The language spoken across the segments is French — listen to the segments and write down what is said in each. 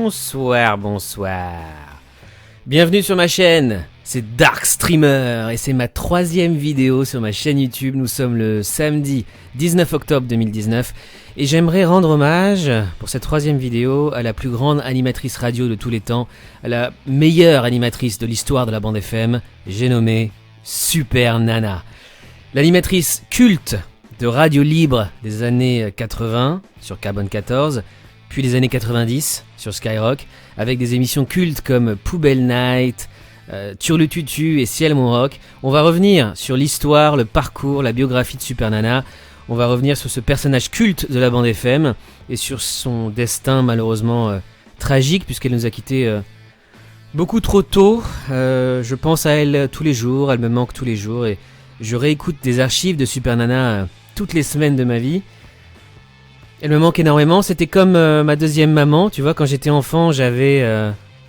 Bonsoir. Bienvenue sur ma chaîne, c'est Dark Streamer et c'est ma 3e vidéo sur ma chaîne YouTube. Nous sommes le samedi 19 octobre 2019 et j'aimerais rendre hommage pour cette 3e vidéo à la plus grande animatrice radio de tous les temps, à la meilleure animatrice de l'histoire de la bande FM, j'ai nommé Super Nana. L'animatrice culte de radio libre des années 80 sur Carbone 14, puis les années 90 sur Skyrock, avec des émissions cultes comme Poubelle Night, Turlututu et Ciel mon rock. On va revenir sur l'histoire, le parcours, la biographie de Super Nana. On va revenir sur ce personnage culte de la bande FM et sur son destin malheureusement tragique, puisqu'elle nous a quittés beaucoup trop tôt. Je pense à elle tous les jours, elle me manque tous les jours et je réécoute des archives de Super Nana toutes les semaines de ma vie. Elle me manque énormément, c'était comme ma deuxième maman, tu vois, quand j'étais enfant j'avais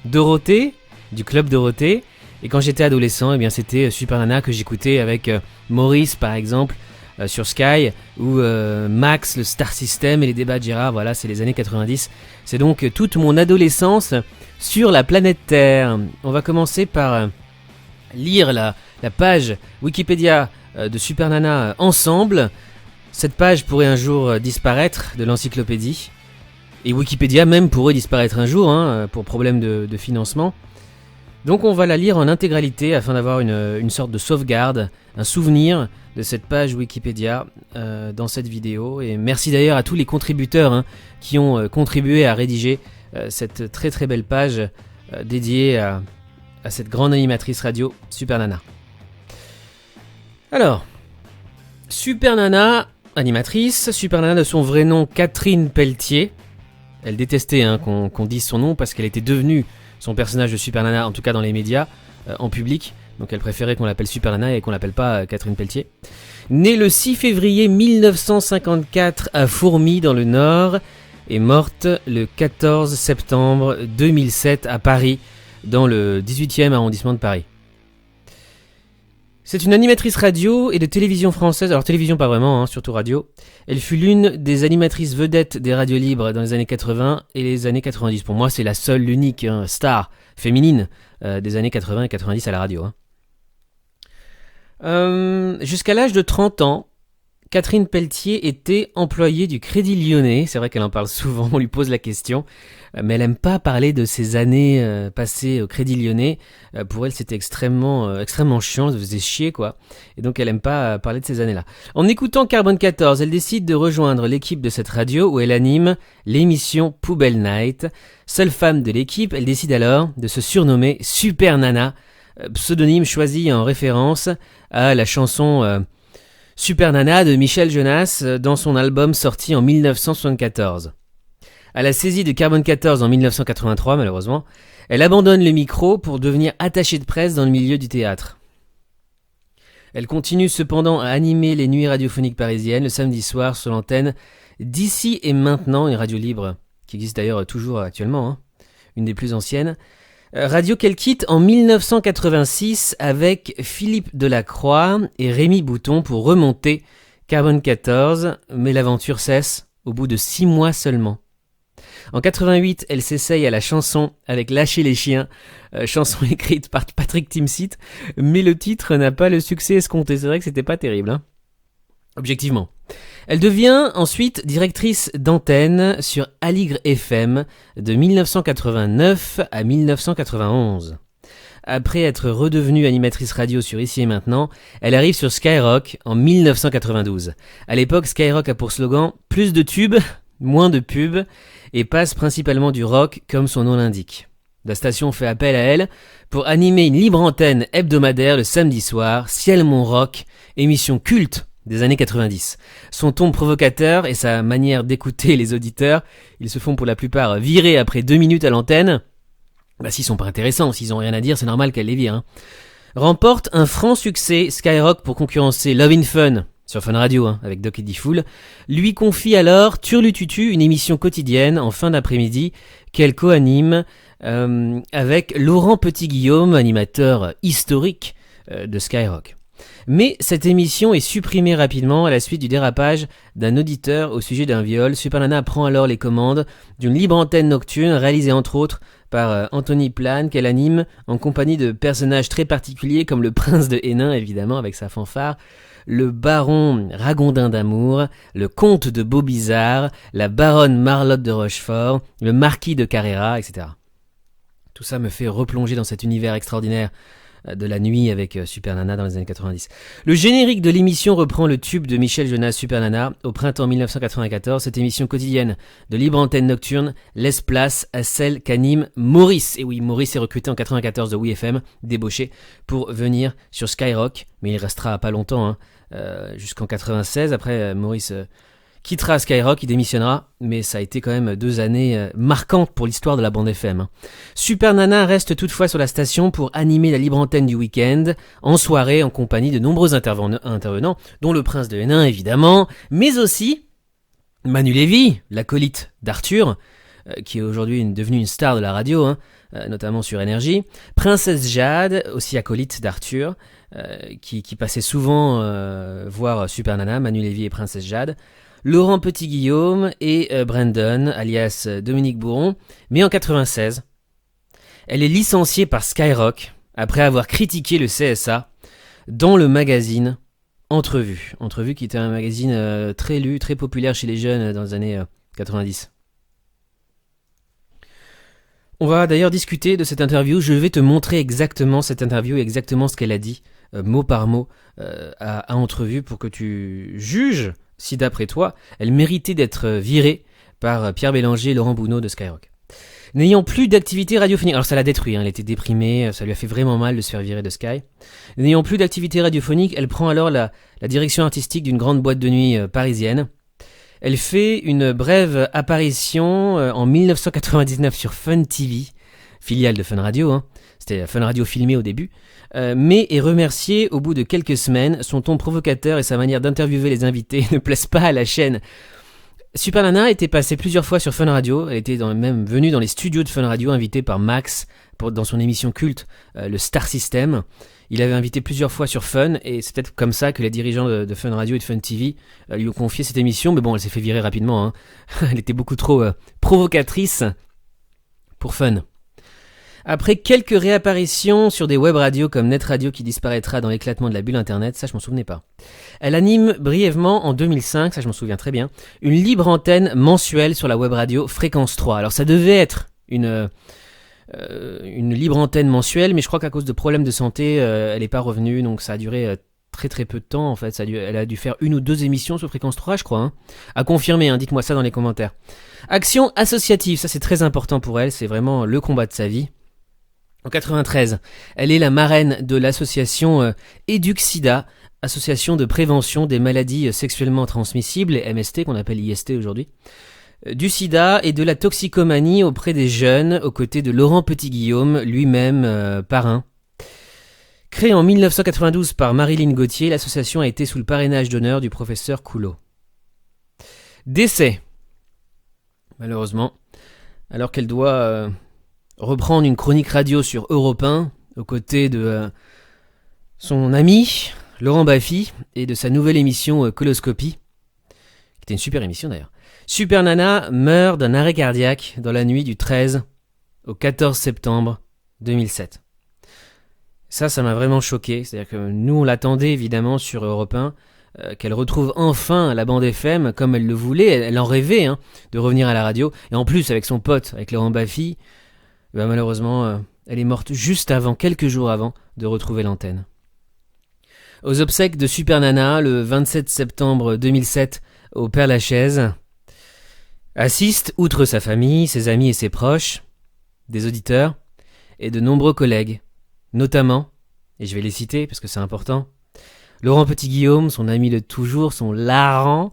Dorothée, du club Dorothée, et quand j'étais adolescent, eh bien c'était Super Nana que j'écoutais avec Maurice par exemple, sur Sky, ou Max, le Star System et les débats de Gérard, voilà, c'est les années 90, c'est donc toute mon adolescence sur la planète Terre. On va commencer par lire la page Wikipédia de Super Nana ensemble. Cette page pourrait un jour disparaître de l'encyclopédie, et Wikipédia même pourrait disparaître un jour, pour problème de financement. Donc on va la lire en intégralité afin d'avoir une sorte de sauvegarde, un souvenir de cette page Wikipédia dans cette vidéo. Et merci d'ailleurs à tous les contributeurs qui ont contribué à rédiger cette très très belle page dédiée à cette grande animatrice radio, Super Nana. Alors, Super Nana, animatrice, Super Nana de son vrai nom Catherine Pelletier. Elle détestait qu'on dise son nom parce qu'elle était devenue son personnage de Super Nana, en tout cas dans les médias, en public. Donc elle préférait qu'on l'appelle Super Nana et qu'on l'appelle pas Catherine Pelletier. Née le 6 février 1954 à Fourmies dans le Nord et morte le 14 septembre 2007 à Paris, dans le 18e arrondissement de Paris. C'est une animatrice radio et de télévision française, alors télévision pas vraiment, surtout radio. Elle fut l'une des animatrices vedettes des radios libres dans les années 80 et les années 90. Pour moi, c'est la seule, l'unique star féminine des années 80 et 90 à la radio. Jusqu'à l'âge de 30 ans, Catherine Pelletier était employée du Crédit Lyonnais. C'est vrai qu'elle en parle souvent, on lui pose la question. Mais elle aime pas parler de ses années passées au Crédit Lyonnais. Pour elle, c'était extrêmement chiant, ça faisait chier, quoi. Et donc, elle aime pas parler de ces années-là. En écoutant Carbone 14, elle décide de rejoindre l'équipe de cette radio où elle anime l'émission Poubelle Night. Seule femme de l'équipe, elle décide alors de se surnommer Super Nana, pseudonyme choisi en référence à la chanson Super Nana de Michel Jonas dans son album sorti en 1974. À la saisie de Carbone 14 en 1983, malheureusement, elle abandonne le micro pour devenir attachée de presse dans le milieu du théâtre. Elle continue cependant à animer les nuits radiophoniques parisiennes le samedi soir sur l'antenne d'Ici et Maintenant, une radio libre qui existe d'ailleurs toujours actuellement, une des plus anciennes. Radio qu'elle quitte en 1986 avec Philippe Delacroix et Rémi Bouton pour remonter Carbone 14, mais l'aventure cesse au bout de 6 mois seulement. En 88, elle s'essaye à la chanson avec Lâcher les chiens, chanson écrite par Patrick Timsit, mais le titre n'a pas le succès escompté. C'est vrai que c'était pas terrible, objectivement. Elle devient ensuite directrice d'antenne sur Aligre FM de 1989 à 1991. Après être redevenue animatrice radio sur Ici et Maintenant, elle arrive sur Skyrock en 1992. À l'époque, Skyrock a pour slogan « Plus de tubes, moins de pubs » et passe principalement du rock comme son nom l'indique. La station fait appel à elle pour animer une libre antenne hebdomadaire le samedi soir, Ciel mon rock, émission culte des années 90. Son ton provocateur et sa manière d'écouter les auditeurs, ils se font pour la plupart virer après 2 minutes à l'antenne. S'ils sont pas intéressants, s'ils ont rien à dire, c'est normal qu'elle les vire. Remporte un franc succès, Skyrock, pour concurrencer Love in Fun sur Fun Radio, avec Doc Eddie Fool, lui confie alors Turlututu, une émission quotidienne en fin d'après-midi qu'elle co-anime avec Laurent Petit-Guillaume, animateur historique de Skyrock. Mais cette émission est supprimée rapidement à la suite du dérapage d'un auditeur au sujet d'un viol. Super Nana prend alors les commandes d'une libre antenne nocturne réalisée entre autres par Anthony Plane, qu'elle anime en compagnie de personnages très particuliers comme le prince de Hénin, évidemment, avec sa fanfare, le baron Ragondin d'Amour, le comte de Beaubizarre, la baronne Marlotte de Rochefort, le marquis de Carrera, etc. Tout ça me fait replonger dans cet univers extraordinaire de la nuit avec Super Nana dans les années 90. Le générique de l'émission reprend le tube de Michel Jonas, Super Nana. Au printemps 1994, cette émission quotidienne de libre antenne nocturne laisse place à celle qu'anime Maurice. Et oui, Maurice est recruté en 94 de WeFM, débauché, pour venir sur Skyrock. Mais il restera pas longtemps, jusqu'en 96. Après, Maurice quittera Skyrock, il démissionnera, mais ça a été quand même 2 années marquantes pour l'histoire de la bande FM. Super Nana reste toutefois sur la station pour animer la libre antenne du week-end, en soirée, en compagnie de nombreux intervenants, dont le prince de Hénin évidemment, mais aussi Manu Lévy, l'acolyte d'Arthur, qui est aujourd'hui devenue une star de la radio, notamment sur Énergie, Princesse Jade, aussi acolyte d'Arthur, qui passait souvent voir Super Nana, Manu Lévy et Princesse Jade, Laurent Petit-Guillaume et Brandon, alias Dominique Bourron. Mais en 96, elle est licenciée par Skyrock après avoir critiqué le CSA dans le magazine Entrevue. Entrevue qui était un magazine très lu, très populaire chez les jeunes dans les années 90. On va d'ailleurs discuter de cette interview. Je vais te montrer exactement cette interview et exactement ce qu'elle a dit, mot par mot, à Entrevue, pour que tu juges si d'après toi, elle méritait d'être virée par Pierre Bélanger et Laurent Bounot de Skyrock. N'ayant plus d'activité radiophonique, alors ça l'a détruit, elle était déprimée, ça lui a fait vraiment mal de se faire virer de Sky. N'ayant plus d'activité radiophonique, elle prend alors la direction artistique d'une grande boîte de nuit parisienne. Elle fait une brève apparition en 1999 sur Fun TV, filiale de Fun Radio, c'était Fun Radio filmé au début, mais est remerciée au bout de quelques semaines. Son ton provocateur et sa manière d'interviewer les invités ne plaisent pas à la chaîne. Super Nana était passée plusieurs fois sur Fun Radio, elle était même venue dans les studios de Fun Radio, invitée par Max dans son émission culte, le Star System. Il avait invité plusieurs fois sur Fun, et c'est peut-être comme ça que les dirigeants de Fun Radio et de Fun TV lui ont confié cette émission, mais bon, elle s'est fait virer rapidement, Elle était beaucoup trop provocatrice pour Fun. Après quelques réapparitions sur des web radios comme Net Radio qui disparaîtra dans l'éclatement de la bulle internet, ça je m'en souvenais pas. Elle anime brièvement en 2005, ça je m'en souviens très bien, une libre antenne mensuelle sur la web radio Fréquence 3. Alors ça devait être une libre antenne mensuelle, mais je crois qu'à cause de problèmes de santé, elle n'est pas revenue, donc ça a duré très très peu de temps en fait. Elle a dû faire 1 ou 2 émissions sur Fréquence 3 je crois, à confirmer, dites-moi ça dans les commentaires. Action associative, ça c'est très important pour elle, c'est vraiment le combat de sa vie. En 93, elle est la marraine de l'association EduxSida, association de prévention des maladies sexuellement transmissibles, les MST qu'on appelle IST aujourd'hui, du sida et de la toxicomanie auprès des jeunes, aux côtés de Laurent Petit-Guillaume, lui-même parrain. Créée en 1992 par Marilyn Gauthier, l'association a été sous le parrainage d'honneur du professeur Coulot. Décès. Malheureusement, alors qu'elle doit reprendre une chronique radio sur Europe 1, aux côtés de son ami Laurent Baffy et de sa nouvelle émission Coloscopie, qui était une super émission d'ailleurs. Super Nana meurt d'un arrêt cardiaque dans la nuit du 13 au 14 septembre 2007. Ça m'a vraiment choqué, c'est-à-dire que nous on l'attendait évidemment sur Europe 1, qu'elle retrouve enfin la bande FM comme elle le voulait, elle en rêvait de revenir à la radio, et en plus avec son pote, avec Laurent Baffy, malheureusement elle est morte juste avant, quelques jours avant, de retrouver l'antenne. Aux obsèques de Super Nana, le 27 septembre 2007, au Père-Lachaise, assistent, outre sa famille, ses amis et ses proches, des auditeurs et de nombreux collègues, notamment, et je vais les citer parce que c'est important, Laurent Petit-Guillaume, son ami de toujours, son larron,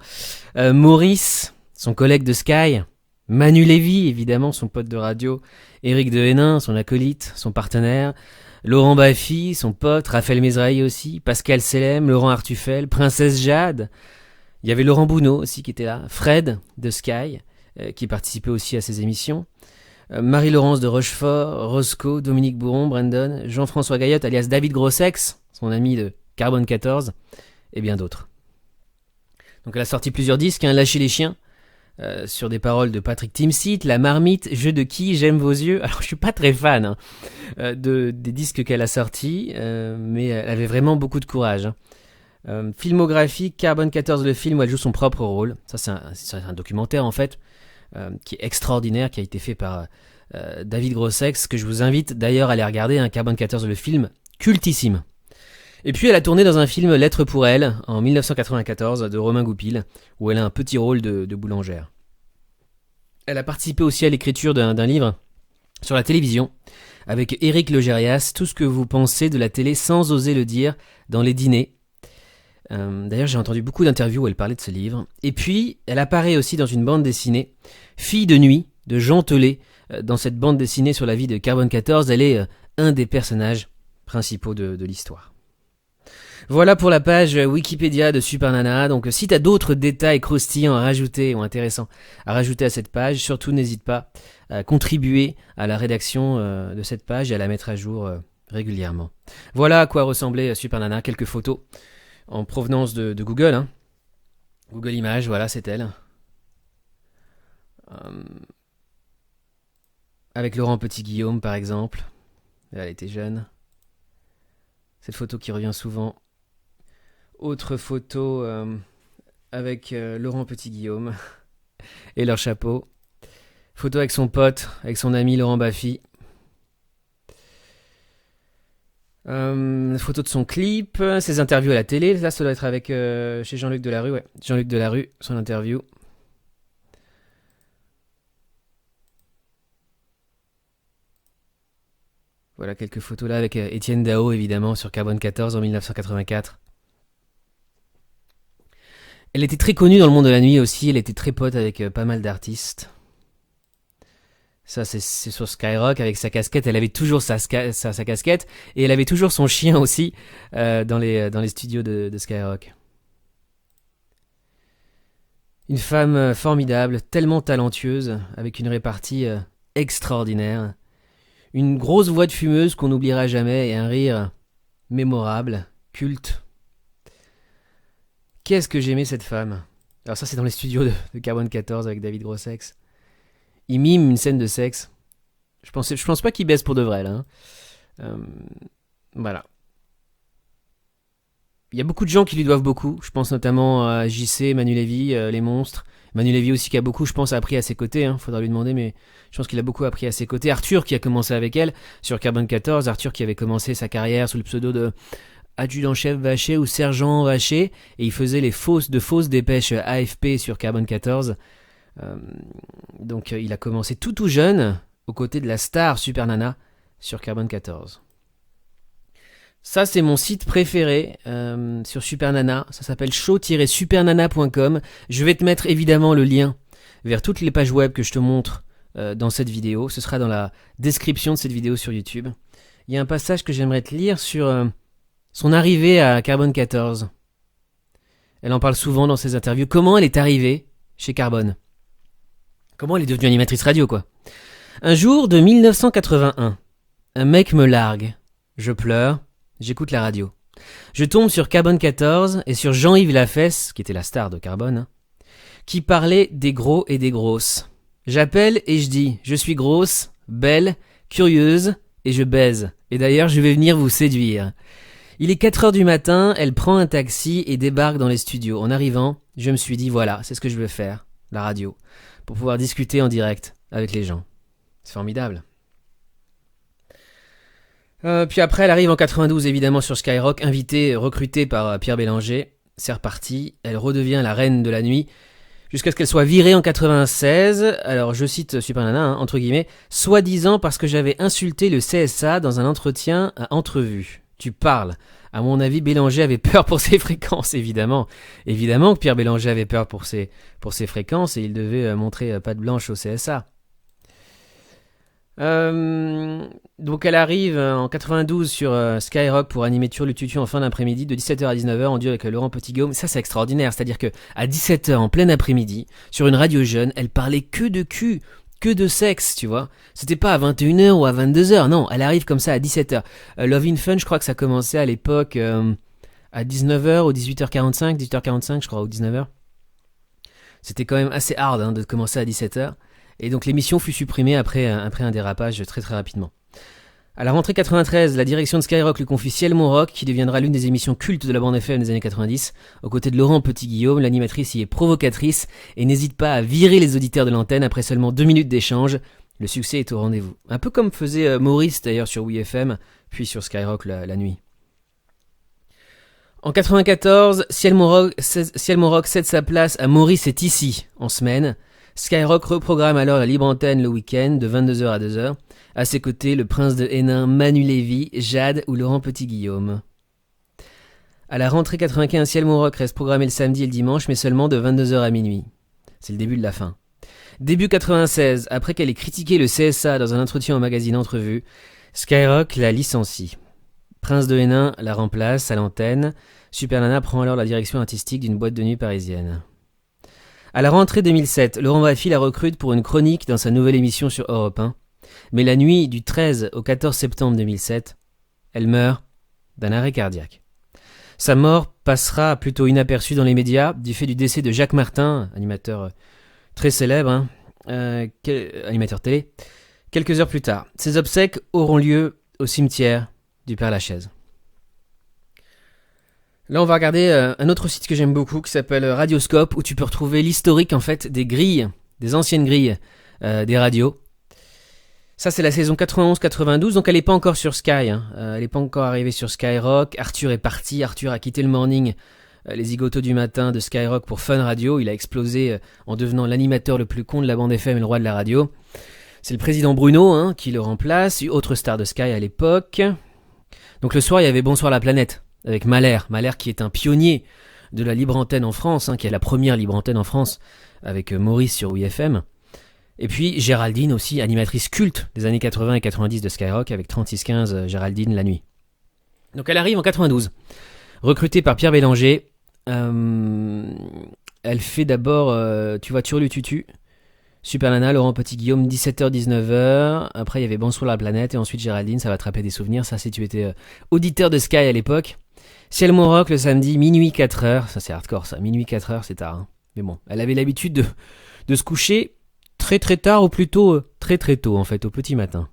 Maurice, son collègue de Sky, Manu Lévy, évidemment, son pote de radio, Éric de Hénin, son acolyte, son partenaire, Laurent Baffy, son pote, Raphaël Mézrahi aussi, Pascal Selem, Laurent Artufel, Princesse Jade, il y avait Laurent Bounot aussi qui était là, Fred de Sky, qui participait aussi à ces émissions, Marie-Laurence de Rochefort, Roscoe, Dominique Bourron, Brandon, Jean-François Gaillotte alias David Grossex, son ami de Carbone 14 et bien d'autres. Donc elle a sorti plusieurs disques, Lâcher les chiens, sur des paroles de Patrick Timsit, La Marmite, Jeu de qui, J'aime vos yeux. Alors je suis pas très fan des disques qu'elle a sortis, mais elle avait vraiment beaucoup de courage. Filmographie, Carbone 14 le film où elle joue son propre rôle. Ça c'est un documentaire en fait, qui est extraordinaire, qui a été fait par David Grossex, que je vous invite d'ailleurs à aller regarder, Carbone 14 le film, cultissime. Et puis elle a tourné dans un film Lettre pour elle, en 1994, de Romain Goupil, où elle a un petit rôle de boulangère. Elle a participé aussi à l'écriture d'un livre sur la télévision, avec Éric Logérias, Tout ce que vous pensez de la télé sans oser le dire, dans les dîners. D'ailleurs j'ai entendu beaucoup d'interviews où elle parlait de ce livre. Et puis elle apparaît aussi dans une bande dessinée, Fille de nuit, de Jean Telet. Dans cette bande dessinée sur la vie de Carbone 14, elle est un des personnages principaux de l'histoire. Voilà pour la page Wikipédia de Super Nana. Donc si tu as d'autres détails croustillants à rajouter ou intéressants à rajouter à cette page, surtout n'hésite pas à contribuer à la rédaction de cette page et à la mettre à jour régulièrement. Voilà à quoi ressemblait Super Nana, quelques photos en provenance de Google. Google Images, voilà, c'est elle. Avec Laurent Petit-Guillaume par exemple. Elle était jeune. Cette photo qui revient souvent. Autre photo avec Laurent Petit-Guillaume et leur chapeau. Photo avec son pote, avec son ami Laurent Baffy. Photo de son clip, ses interviews à la télé. Là, ça doit être avec chez Jean-Luc Delarue. Ouais, Jean-Luc Delarue, son interview. Voilà quelques photos là avec Étienne Dao, évidemment, sur Carbone 14 en 1984. Elle était très connue dans le monde de la nuit aussi, elle était très pote avec pas mal d'artistes. Ça c'est sur Skyrock avec sa casquette, elle avait toujours sa casquette et elle avait toujours son chien aussi dans les studios de Skyrock. Une femme formidable, tellement talentueuse, avec une répartie extraordinaire. Une grosse voix de fumeuse qu'on n'oubliera jamais et un rire mémorable, culte. Qu'est-ce que j'aimais cette femme. Alors ça c'est dans les studios de Carbone 14 avec David Grossex. Il mime une scène de sexe. Je pense pas qu'il baisse pour de vrai là. Voilà. Il y a beaucoup de gens qui lui doivent beaucoup. Je pense notamment à JC, Manu Lévy, Les Monstres. Manu Lévy aussi qui a beaucoup, je pense, appris à ses côtés. Faudra lui demander, mais je pense qu'il a beaucoup appris à ses côtés. Arthur qui a commencé avec elle sur Carbone 14. Arthur qui avait commencé sa carrière sous le pseudo de adjudant-chef Vacher ou sergent Vacher. Et il faisait les fausses dépêches AFP sur Carbone 14. Donc il a commencé tout jeune aux côtés de la star Super Nana sur Carbone 14. Ça c'est mon site préféré sur Super Nana, ça s'appelle show-supernana.com. Je vais te mettre évidemment le lien vers toutes les pages web que je te montre dans cette vidéo. Ce sera dans la description de cette vidéo sur YouTube. Il y a un passage que j'aimerais te lire sur son arrivée à Carbone 14. Elle en parle souvent dans ses interviews. Comment elle est arrivée chez Carbone? Comment elle est devenue animatrice radio, quoi. Un jour de 1981, un mec me largue. Je pleure, j'écoute la radio. Je tombe sur Carbone 14 et sur Jean-Yves Lafesse, qui était la star de Carbone, qui parlait des gros et des grosses. J'appelle et je dis, je suis grosse, belle, curieuse et je baise. Et d'ailleurs, je vais venir vous séduire. Il est 4h du matin, elle prend un taxi et débarque dans les studios. En arrivant, je me suis dit, voilà, c'est ce que je veux faire, la radio, pour pouvoir discuter en direct avec les gens. C'est formidable. Puis après, elle arrive en 92, évidemment, sur Skyrock, invitée, recrutée par Pierre Bélanger. C'est reparti, elle redevient la reine de la nuit, jusqu'à ce qu'elle soit virée en 96. Alors, je cite Super Nana, entre guillemets, soi-disant parce que j'avais insulté le CSA dans un entretien à entrevue. Tu parles. À mon avis, Bélanger avait peur pour ses fréquences, évidemment. Évidemment que Pierre Bélanger avait peur pour ses fréquences et il devait montrer patte blanche au CSA. Donc elle arrive en 92 sur Skyrock pour animer Turlututu en fin d'après-midi de 17h à 19h en duo avec Laurent Petit-Guillaume. Ça c'est extraordinaire, c'est-à-dire que à 17h en plein après-midi, sur une radio jeune, elle parlait que de cul, que de sexe, tu vois. C'était pas à 21h ou à 22h, non, elle arrive comme ça à 17h. Love in Fun, je crois que ça commençait à l'époque à 19h ou 18h45, 18h45 je crois, ou 19h. C'était quand même assez hard hein, de commencer à 17h. Et donc l'émission fut supprimée après un dérapage très très rapidement. À la rentrée 93, la direction de Skyrock lui confie Ciel Mon Rock, qui deviendra l'une des émissions cultes de la bande FM des années 90. Aux côtés de Laurent Petit-Guillaume, l'animatrice y est provocatrice et n'hésite pas à virer les auditeurs de l'antenne après seulement 2 minutes d'échange. Le succès est au rendez-vous. Un peu comme faisait Maurice d'ailleurs sur WeFM, puis sur Skyrock la nuit. En 94, Ciel Mon Rock cède sa place à Maurice est ici, en semaine. Skyrock reprogramme alors la libre antenne le week-end de 22h à 2h. À ses côtés, le prince de Hénin, Manu Lévy, Jade ou Laurent Petit-Guillaume. À la rentrée 95, Ciel Mon Rock reste programmé le samedi et le dimanche, mais seulement de 22h à minuit. C'est le début de la fin. Début 96, après qu'elle ait critiqué le CSA dans un entretien au magazine Entrevue, Skyrock la licencie. Prince de Hénin la remplace à l'antenne. Super Nana prend alors la direction artistique d'une boîte de nuit parisienne. À la rentrée 2007, Laurent Baffy la recrute pour une chronique dans sa nouvelle émission sur Europe 1. Mais la nuit du 13 au 14 septembre 2007, elle meurt d'un arrêt cardiaque. Sa mort passera plutôt inaperçue dans les médias du fait du décès de Jacques Martin, animateur très célèbre, animateur télé, quelques heures plus tard. Ses obsèques auront lieu au cimetière du Père-Lachaise. Là, on va regarder un autre site que j'aime beaucoup qui s'appelle Radioscope, où tu peux retrouver l'historique en fait des grilles, des anciennes grilles des radios. Ça, c'est la saison 91-92, donc elle n'est pas encore sur Sky. Elle n'est pas encore arrivée sur Skyrock. Arthur est parti, Arthur a quitté le morning, les zigotos du matin de Skyrock pour Fun Radio. Il a explosé en devenant l'animateur le plus con de la bande FM et le roi de la radio. C'est le président Bruno qui le remplace, autre star de Sky à l'époque. Donc le soir, il y avait Bonsoir la planète, avec Mahler qui est un pionnier de la libre antenne en France, qui est la première libre antenne en France, avec Maurice sur WeFM. Et puis Géraldine aussi, animatrice culte des années 80 et 90 de Skyrock, avec 3615 Géraldine la nuit. Donc elle arrive en 92, recrutée par Pierre Bélanger. Elle fait d'abord Tu vois Turlututu, Super Nana, Laurent Petit-Guillaume, 17h-19h. Après il y avait Bonsoir la planète et ensuite Géraldine, ça va te rappeler des souvenirs, ça si tu étais auditeur de Sky à l'époque. Ciel Mon Rock le samedi, minuit 4h, ça c'est hardcore ça, minuit 4h c'est tard. Mais bon, elle avait l'habitude de se coucher très très tard ou plutôt très très tôt en fait, au petit matin.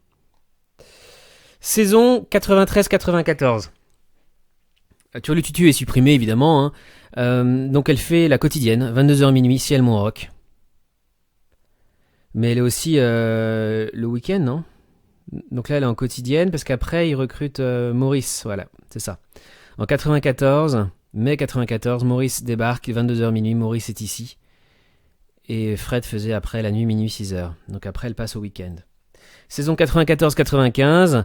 Saison 93-94. Turlututu est supprimé évidemment, donc elle fait la quotidienne, 22h minuit, Ciel Mon Rock. Mais elle est aussi le week-end, non ? Donc là elle est en quotidienne parce qu'après il recrute Maurice, voilà, c'est ça. En 94, mai 94, Maurice débarque, 22h minuit, Maurice est ici. Et Fred faisait après la nuit minuit 6h. Donc après elle passe au week-end. Saison 94-95,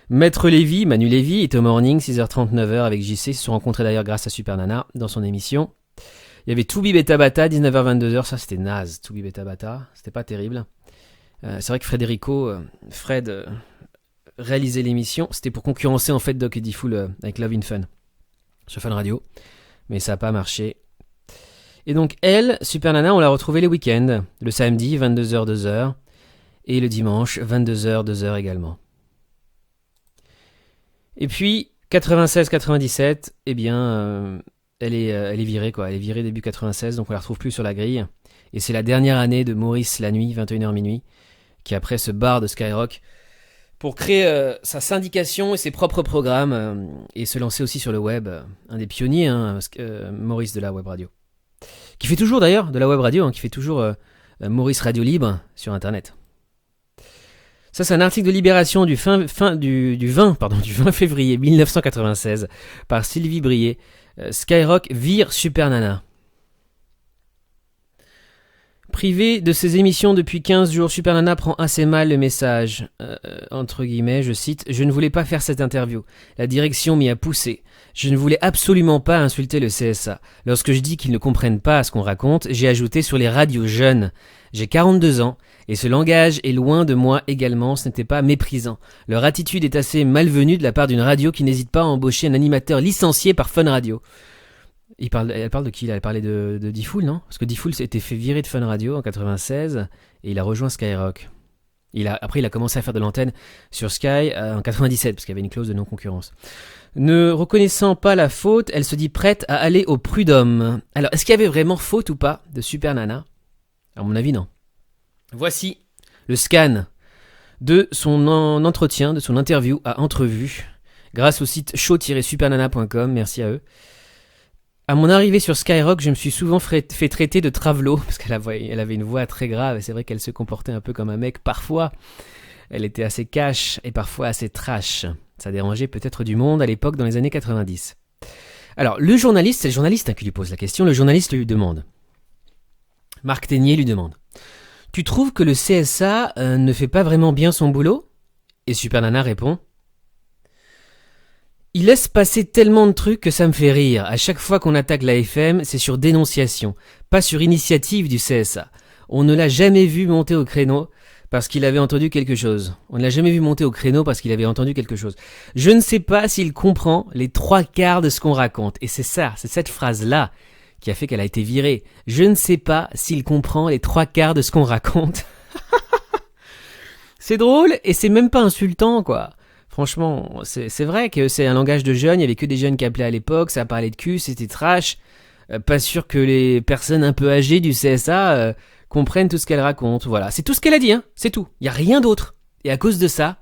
Maître Lévy, Manu Lévy, est au morning, 6h39 avec JC. Ils se sont rencontrés d'ailleurs grâce à Super Nana dans son émission. Il y avait Toubi Beta Bata, 19h-22h, ça c'était naze, Toubi Beta Bata, c'était pas terrible. C'est vrai que Fred réalisait l'émission, c'était pour concurrencer en fait Doc et Diffoul avec Love in Fun sur Fun Radio, mais ça n'a pas marché. Et donc elle, Super Nana, on l'a retrouvée les week-ends, le samedi 22h 2h et le dimanche 22h 2h également. Et puis 96-97, eh bien elle est virée quoi, elle est virée début 96, donc on la retrouve plus sur la grille. Et c'est la dernière année de Maurice la nuit, 21h minuit, qui après se barre de Skyrock pour créer sa syndication et ses propres programmes et se lancer aussi sur le web, un des pionniers, Maurice de la web radio. Qui fait toujours d'ailleurs de la web radio, qui fait toujours Maurice Radio Libre sur internet. Ça c'est un article de Libération du 20 février 1996 par Sylvie Brier. Skyrock vire Super Nana. Privé de ses émissions depuis 15 jours, Super Nana prend assez mal le message. Entre guillemets, je cite, « Je ne voulais pas faire cette interview. La direction m'y a poussé. Je ne voulais absolument pas insulter le CSA. Lorsque je dis qu'ils ne comprennent pas ce qu'on raconte, j'ai ajouté sur les radios jeunes. J'ai 42 ans, et ce langage est loin de moi également, ce n'était pas méprisant. Leur attitude est assez malvenue de la part d'une radio qui n'hésite pas à embaucher un animateur licencié par Fun Radio. » Elle parle de qui là ? Elle parlait de Diffoul, non ? Parce que Diffoul s'était fait virer de Fun Radio en 96 et il a rejoint Skyrock. Après, il a commencé à faire de l'antenne sur Sky en 97, parce qu'il y avait une clause de non-concurrence. Ne reconnaissant pas la faute, elle se dit prête à aller au prud'homme. Alors, est-ce qu'il y avait vraiment faute ou pas de Super Nana ? À mon avis, non. Voici le scan de son entretien, de son interview à Entrevue, grâce au site show-supernana.com, merci à eux. À mon arrivée sur Skyrock, je me suis souvent fait traiter de travelo, parce qu'elle avait une voix très grave, et c'est vrai qu'elle se comportait un peu comme un mec. Parfois, elle était assez cash, et parfois assez trash. Ça dérangeait peut-être du monde à l'époque, dans les années 90. Alors, le journaliste, c'est le journaliste qui lui pose la question, le journaliste lui demande. Marc Ténier lui demande. Tu trouves que le CSA ne fait pas vraiment bien son boulot ? Et Super Nana répond. Il laisse passer tellement de trucs que ça me fait rire. À chaque fois qu'on attaque la FM, c'est sur dénonciation, pas sur initiative du CSA. On ne l'a jamais vu monter au créneau parce qu'il avait entendu quelque chose. Je ne sais pas s'il comprend les 3/4 de ce qu'on raconte. Et c'est cette phrase-là qui a fait qu'elle a été virée. Je ne sais pas s'il comprend les 3/4 de ce qu'on raconte. C'est drôle et c'est même pas insultant, quoi. Franchement, c'est vrai que c'est un langage de jeunes, il y avait que des jeunes qui appelaient à l'époque, ça parlait de cul, c'était trash. Pas sûr que les personnes un peu âgées du CSA comprennent tout ce qu'elle raconte. Voilà, c'est tout ce qu'elle a dit, hein, c'est tout. Il y a rien d'autre. Et à cause de ça,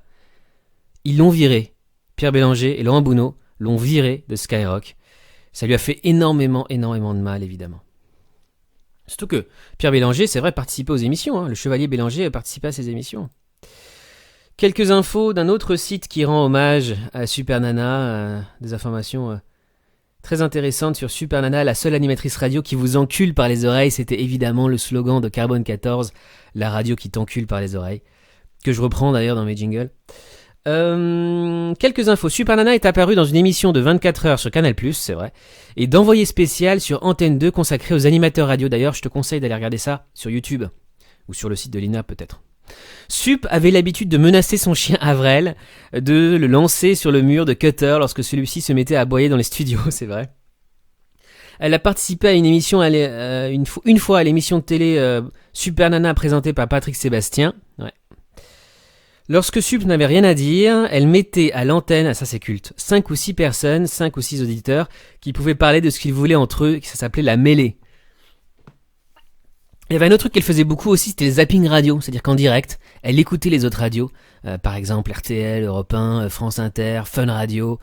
ils l'ont viré. Pierre Bélanger et Laurent Bounot l'ont viré de Skyrock. Ça lui a fait énormément de mal, évidemment. Surtout que Pierre Bélanger, c'est vrai, participait aux émissions. Hein. Le Chevalier Bélanger participait à ces émissions. Quelques infos d'un autre site qui rend hommage à Super Nana, des informations très intéressantes sur Super Nana, la seule animatrice radio qui vous encule par les oreilles. C'était évidemment le slogan de Carbone 14, la radio qui t'encule par les oreilles, que je reprends d'ailleurs dans mes jingles. Quelques infos. Super Nana est apparue dans une émission de 24 heures sur Canal+, c'est vrai, et d'envoyé spécial sur Antenne 2 consacré aux animateurs radio. D'ailleurs, je te conseille d'aller regarder ça sur YouTube, ou sur le site de l'INA peut-être. Sup avait l'habitude de menacer son chien Avrel, de le lancer sur le mur de Cutter lorsque celui-ci se mettait à aboyer dans les studios, c'est vrai. Elle a participé à une émission, une fois à l'émission de télé Super Nana présentée par Patrick Sébastien. Ouais. Lorsque Sup n'avait rien à dire, elle mettait à l'antenne, ça c'est culte, 5 ou 6 personnes, 5 ou 6 auditeurs, qui pouvaient parler de ce qu'ils voulaient entre eux, ça s'appelait la mêlée. Il y avait un autre truc qu'elle faisait beaucoup aussi, c'était le zapping radio, c'est-à-dire qu'en direct, elle écoutait les autres radios, par exemple RTL, Europe 1, France Inter, Fun Radio,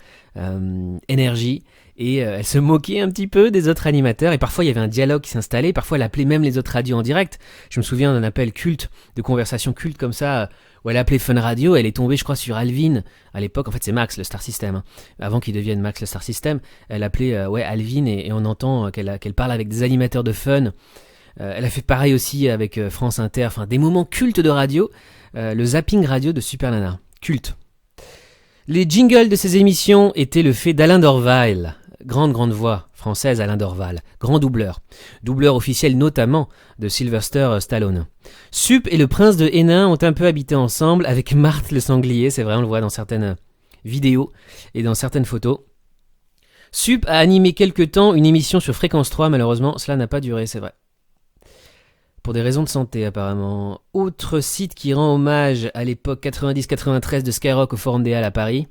Énergie, et elle se moquait un petit peu des autres animateurs, et parfois il y avait un dialogue qui s'installait, parfois elle appelait même les autres radios en direct. Je me souviens d'un appel culte, de conversation culte comme ça, où elle appelait Fun Radio, elle est tombée je crois sur Alvin, à l'époque, en fait c'est Max le Star System, hein. Avant qu'il devienne Max le Star System, elle appelait Alvin, et on entend qu'elle parle avec des animateurs de Fun. Elle a fait pareil aussi avec France Inter, enfin des moments cultes de radio, le zapping radio de Super Nana, culte. Les jingles de ces émissions étaient le fait d'Alain Dorval, grande voix française Alain Dorval, grand doubleur officiel notamment de Sylvester Stallone. Sup et le prince de Hénin ont un peu habité ensemble avec Marthe le sanglier, c'est vrai, on le voit dans certaines vidéos et dans certaines photos. Sup a animé quelque temps une émission sur Fréquence 3, malheureusement cela n'a pas duré, c'est vrai. Pour des raisons de santé apparemment. Autre site qui rend hommage à l'époque 90-93 de Skyrock au Forum des Halles à Paris.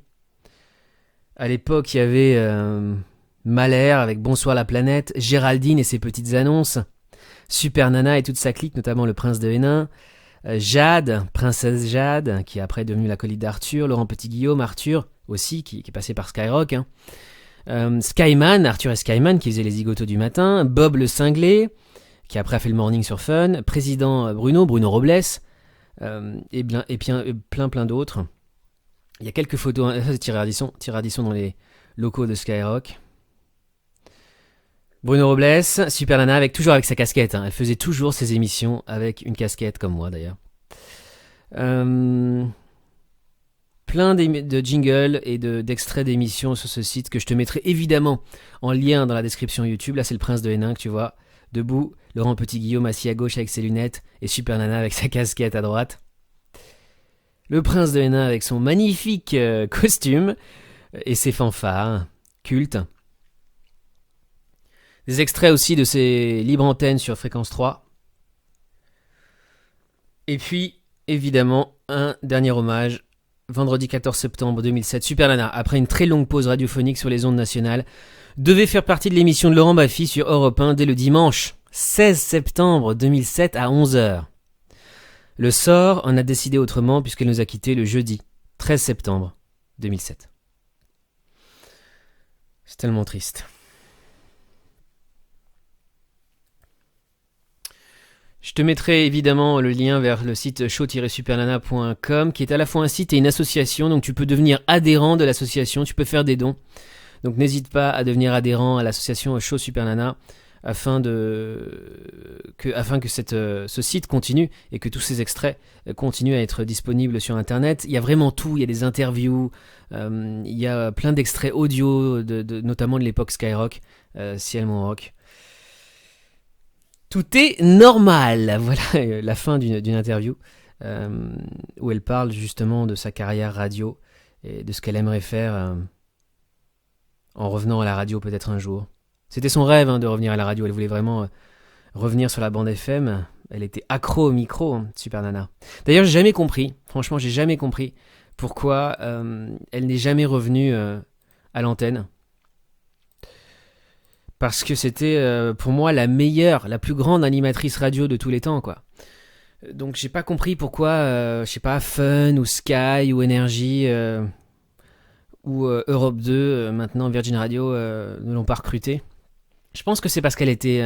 À l'époque il y avait Mahler avec Bonsoir la planète, Géraldine et ses petites annonces, Super Nana et toute sa clique, notamment le prince de Hénin, Jade, princesse Jade, qui est après devenue l'acolyte d'Arthur, Laurent Petit-Guillaume, Arthur aussi, qui est passé par Skyrock, hein. Skyman, Arthur et Skyman qui faisait les zigotos du matin, Bob le cinglé, qui après a fait le morning sur Fun, président Bruno Robles, et plein d'autres. Il y a quelques photos, ça c'est Thierry Ardisson dans les locaux de Skyrock. Bruno Robles, Super Nana, toujours avec sa casquette, hein. Elle faisait toujours ses émissions avec une casquette, comme moi d'ailleurs. Plein de jingles et d'extraits d'émissions sur ce site que je te mettrai évidemment en lien dans la description YouTube. Là c'est le prince de Hénin que tu vois, debout, Laurent Petit-Guillaume assis à gauche avec ses lunettes et Super Nana avec sa casquette à droite. Le prince de Hénin avec son magnifique costume et ses fanfares, culte. Des extraits aussi de ses libres antennes sur Fréquence 3. Et puis, évidemment, un dernier hommage. Vendredi 14 septembre 2007, Super Nana, après une très longue pause radiophonique sur les ondes nationales, devait faire partie de l'émission de Laurent Baffy sur Europe 1 dès le dimanche 16 septembre 2007 à 11h. Le sort en a décidé autrement puisqu'elle nous a quittés le jeudi 13 septembre 2007. C'est tellement triste. Je te mettrai évidemment le lien vers le site show-supernana.com qui est à la fois un site et une association, donc tu peux devenir adhérent de l'association, tu peux faire des dons. Donc n'hésite pas à devenir adhérent à l'association Show Super Nana afin que ce site continue et que tous ces extraits continuent à être disponibles sur internet. Il y a vraiment tout, il y a des interviews, il y a plein d'extraits audio, notamment de l'époque Skyrock, Ciel mon rock. Tout est normal. Voilà la fin d'une interview où elle parle justement de sa carrière radio et de ce qu'elle aimerait faire en revenant à la radio peut-être un jour. C'était son rêve de revenir à la radio. Elle voulait vraiment revenir sur la bande FM. Elle était accro au micro, Super Nana. D'ailleurs, j'ai jamais compris pourquoi elle n'est jamais revenue à l'antenne. Parce que c'était pour moi la plus grande animatrice radio de tous les temps, quoi. Donc j'ai pas compris pourquoi, Fun ou Sky ou Énergie ou Europe 2, maintenant Virgin Radio, ne l'ont pas recrutée. Je pense que c'est parce qu'elle était,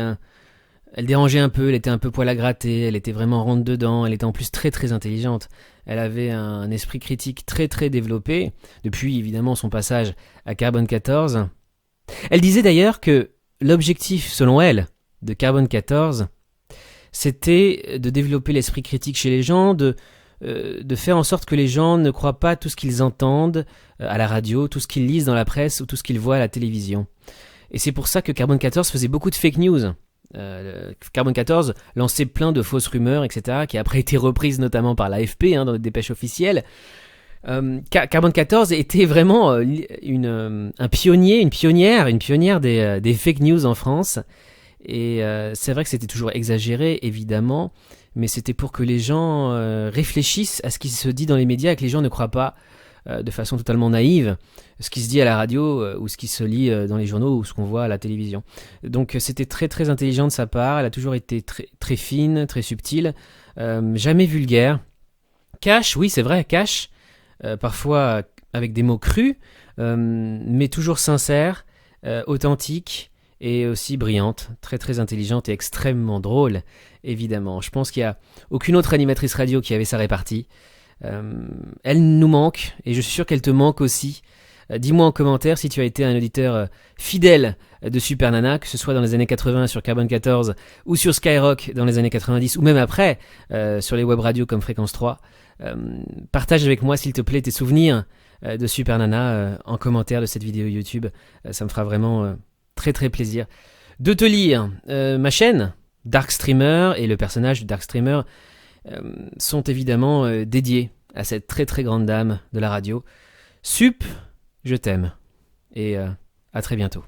elle dérangeait un peu, elle était un peu poil à gratter, elle était vraiment rentre dedans, elle était en plus très très intelligente. Elle avait un esprit critique très très développé, depuis évidemment son passage à Carbone 14. Elle disait d'ailleurs que l'objectif, selon elle, de Carbone 14, c'était de développer l'esprit critique chez les gens, de faire en sorte que les gens ne croient pas tout ce qu'ils entendent à la radio, tout ce qu'ils lisent dans la presse ou tout ce qu'ils voient à la télévision. Et c'est pour ça que Carbone 14 faisait beaucoup de fake news. Carbone 14 lançait plein de fausses rumeurs, etc., qui a après été reprises notamment par l'AFP dans les dépêches officielles. Carbone 14 était vraiment un pionnier, une pionnière des fake news en France. Et c'est vrai que c'était toujours exagéré, évidemment, mais c'était pour que les gens réfléchissent à ce qui se dit dans les médias et que les gens ne croient pas de façon totalement naïve ce qui se dit à la radio ou ce qui se lit dans les journaux ou ce qu'on voit à la télévision. Donc c'était très très intelligent de sa part, elle a toujours été très, très fine, très subtile, jamais vulgaire. Cash, oui c'est vrai, cash, parfois avec des mots crus, mais toujours sincère, authentique et aussi brillante, très très intelligente et extrêmement drôle, évidemment. Je pense qu'il n'y a aucune autre animatrice radio qui avait sa répartie. Elle nous manque, et je suis sûr qu'elle te manque aussi. Dis-moi en commentaire si tu as été un auditeur fidèle de Super Nana, que ce soit dans les années 80 sur Carbone 14 ou sur Skyrock dans les années 90 ou même après sur les web radios comme Fréquence 3. Partage avec moi s'il te plaît tes souvenirs de Super Nana en commentaire de cette vidéo YouTube. Ça me fera vraiment très très plaisir de te lire. Ma chaîne Dark Streamer et le personnage de Dark Streamer sont évidemment dédiés à cette très très grande dame de la radio. Sup, je t'aime et à très bientôt.